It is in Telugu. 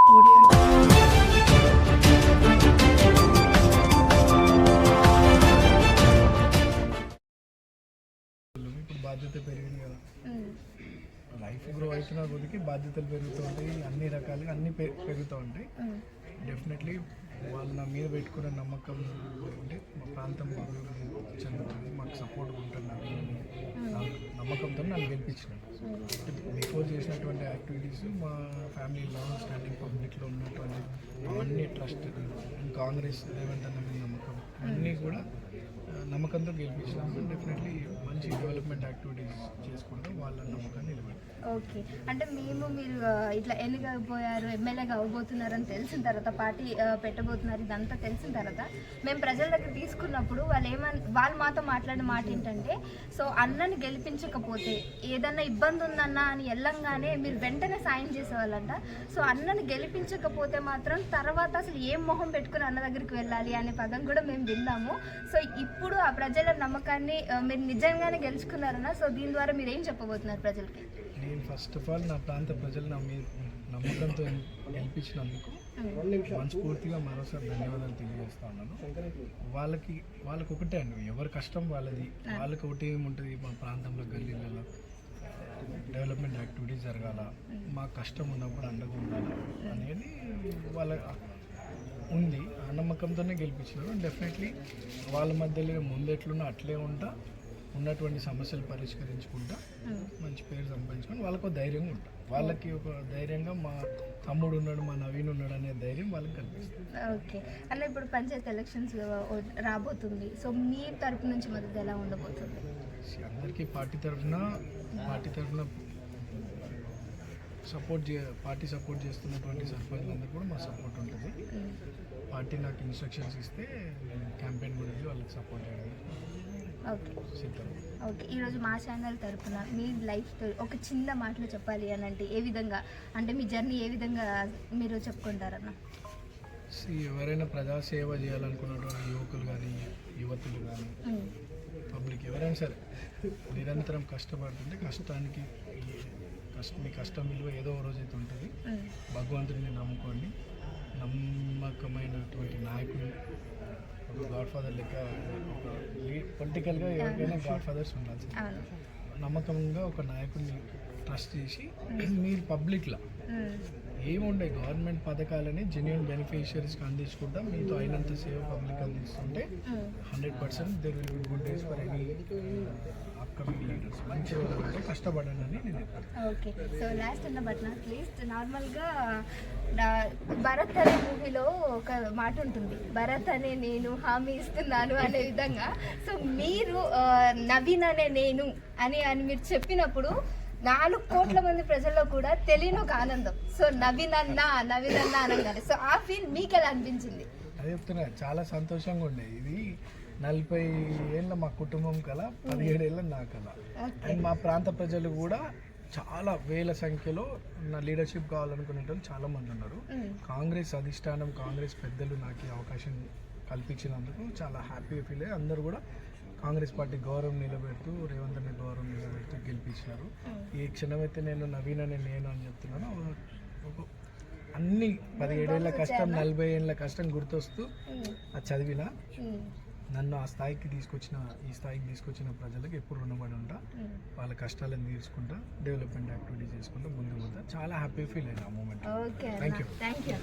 ఇప్పుడు బాధ్యత పెరిగింది కదా, లైఫ్ గ్రో అవుతున్న కొద్దికి బాధ్యతలు పెరుగుతూ ఉంటాయి, అన్ని రకాలుగా అన్ని పెరుగుతూ ఉంటాయి. డెఫినెట్లీ వాళ్ళు నా మీద పెట్టుకున్న నమ్మకం అంటే మా ప్రాంతం అభివృద్ధి చెందుతుంది, మాకు సపోర్ట్ ఉంటున్నారు, నమ్మకంతో నన్ను గెలిపించినాను. బిఫోర్ చేసినటువంటి యాక్టివిటీస్ మా ఫ్యామిలీ లాంగ్ స్టాండింగ్ పబ్లిక్లో ఉన్నటువంటి అవన్నీ ట్రస్ట్ అండ్ కాంగ్రెస్ రేవంత్ అన్న మీద నమ్మకం అన్నీ కూడా నమ్మకంతో గెలిపించినాము. డెఫినెట్లీ మంచి డెవలప్మెంట్ యాక్టివిటీస్ చేసుకుంటూ వాళ్ళ నమ్మకాన్ని నిలబెట్టారు. ఓకే, అంటే మీరు ఇట్లా ఎన్నికైపోయారు, ఎమ్మెల్యేగా అవ్వబోతున్నారని తెలిసిన తర్వాత, పార్టీ పెట్టబోతున్నారు ఇదంతా తెలిసిన తర్వాత మేము ప్రజల దగ్గర తీసుకున్నప్పుడు వాళ్ళు మాతో మాట్లాడిన మాట ఏంటంటే, సో అన్నని గెలిపించకపోతే ఏదన్నా ఇబ్బంది ఉందన్నా అని వెళ్ళంగానే మీరు వెంటనే సాయం చేసేవాళ్ళంట. సో అన్నని గెలిపించకపోతే మాత్రం తర్వాత అసలు ఏం మొహం పెట్టుకుని అన్న దగ్గరికి వెళ్ళాలి అనే పదం కూడా మేము విన్నాము. సో ఇప్పుడు ఆ ప్రజల నమ్మకాన్ని మీరు నిజంగానే గెలుచుకున్నారన్న. సో దీని ద్వారా మీరు ఏం చెప్పబోతున్నారు ప్రజలకి? నేను ఫస్ట్ ఆఫ్ ఆల్ నా ప్రాంత ప్రజలు నా మీద నమ్మకంతో గెలిపించినందుకు మనస్ఫూర్తిగా మరోసారి ధన్యవాదాలు తెలియజేస్తా ఉన్నాను. వాళ్ళకి ఒకటే అండి, ఎవరి కష్టం వాళ్ళది, వాళ్ళకి ఒకటి ఏముంటుంది, మా ప్రాంతంలో గల్లీలలో డెవలప్మెంట్ యాక్టివిటీస్ జరగాల, మా కష్టం ఉన్నప్పుడు అండగా ఉండాలి అనేది వాళ్ళ ఉంది. ఆ నమ్మకంతోనే గెలిపించినారు. డెఫినెట్లీ వాళ్ళ మధ్యలో ముందెట్లున్నా అట్లే ఉంటా, ఉన్నటువంటి సమస్యలు పరిష్కరించుకుంటా మంచి పేరు సంపాదించుకొని వాళ్ళకు ధైర్యంగా ఉంటాం. వాళ్ళకి ఒక ధైర్యంగా మా తమ్ముడు ఉన్నాడు, మా నవీన్ ఉన్నాడు అనే ధైర్యం వాళ్ళకి కల్పిస్తుంది. ఓకే అన్న, ఇప్పుడు పంచాయతీ ఎలక్షన్స్ రాబోతుంది. సో మీ తరపు నుంచి మద్దతు ఎలా ఉండబోతుంది? అందరికీ పార్టీ తరఫున పార్టీ సపోర్ట్ చేస్తున్నటువంటి సర్పంచ్లందరూ కూడా మా సపోర్ట్ ఉంటుంది. పార్టీ నాకు ఇన్స్ట్రక్షన్స్ ఇస్తే నేను క్యాంపెయిన్ గురించి వాళ్ళకి సపోర్ట్ చేయడం. ఓకే, ఈరోజు మా ఛానల్ తరఫున మీ లైఫ్ స్టోరీ ఒక చిన్న మాటలో చెప్పాలి అని అంటే ఏ విధంగా, అంటే మీ జర్నీ ఏ విధంగా మీరు చెప్పుకుంటారన్న? ఎవరైనా ప్రజాసేవ చేయాలనుకున్నటువంటి యువకులు కానీ యువతులు కానీ పబ్లిక్ ఎవరైనా సరే నిరంతరం కష్టపడుతుంటే మీ కష్టం విలువ ఏదో రోజు అయితే ఉంటుంది. భగవంతుడిని నమ్ముకోండి, నమ్మకమైనటువంటి నాయకుడు, ఒక గాడ్ ఫాదర్ లెక్క, ఒక పొలిటికల్గా ఎవరికైనా గాడ్ ఫాదర్స్ ఉండాలి. నమ్మకంగా ఒక నాయకుడిని ట్రస్ట్ చేసి మీరు పబ్లిక్లో ఏముండే గవర్నమెంట్ పథకాలని జెన్యున్ బెనిఫిషియరీస్కి అందించుకుంటా మీతో అయినంత సేవ పబ్లిక్ అందిస్తుంటే 100% there will be good days for any upcoming leaders. మంచి రోజులంటే కష్టపడండి అని నేను చెప్తాను. ఓకే, సో లాస్ట్ అన్న బట్ నాట్ లీస్ట్, నార్మల్గా భరత్ అనే మూవీలో ఒక మాట ఉంటుంది, భరత్ అనే నేను హామీ ఇస్తున్నాను అనే విధంగా. సో మీరు నవీన్ అనే నేను అని మీరు చెప్పినప్పుడు 4 కోట్ల మంది ప్రజల్లో కూడా తెలియని ఒక ఆనందం. సో నవీన్ అన్న అనగానే సో ఆ ఫీల్ మీకు ఎలా అనిపించింది? అదే చెప్తున్నా, చాలా సంతోషంగా ఉండే. ఇది 40 ఏళ్ళ మా కుటుంబం కల, 17 ఏళ్ళ నా కల. అండ్ మా ప్రాంత ప్రజలు కూడా చాలా వేల సంఖ్యలో నా లీడర్షిప్ కావాలనుకునే వాళ్ళు చాలా మంది ఉన్నారు. కాంగ్రెస్ అధిష్టానం, కాంగ్రెస్ పెద్దలు నాకు అవకాశం కల్పించినందుకు చాలా హ్యాపీగా ఫీల్ అయ్యి అందరూ కూడా కాంగ్రెస్ పార్టీ గౌరవం నిలబెడుతూ, రేవంత్ అనే గౌరవం నిలబెడుతూ గెలిపించినారు. ఈ క్షణమైతే నేను నవీన్ అనే నేను అని చెప్తున్నాను. అన్ని 17 ఏళ్ళ కష్టం, 40 ఏళ్ళ కష్టం గుర్తొస్తూ అది చదివిన నన్ను ఈ స్థాయికి తీసుకొచ్చిన ప్రజలకు ఎప్పుడు రుణపడి ఉంటా. వాళ్ళ కష్టాలను తీర్చుకుంటా, డెవలప్మెంట్ యాక్టివిటీ చేసుకుంటా ముందుకు పోతా. చాలా హ్యాపీ ఫీల్ అయినా ఆ మూమెంట్. Thank you.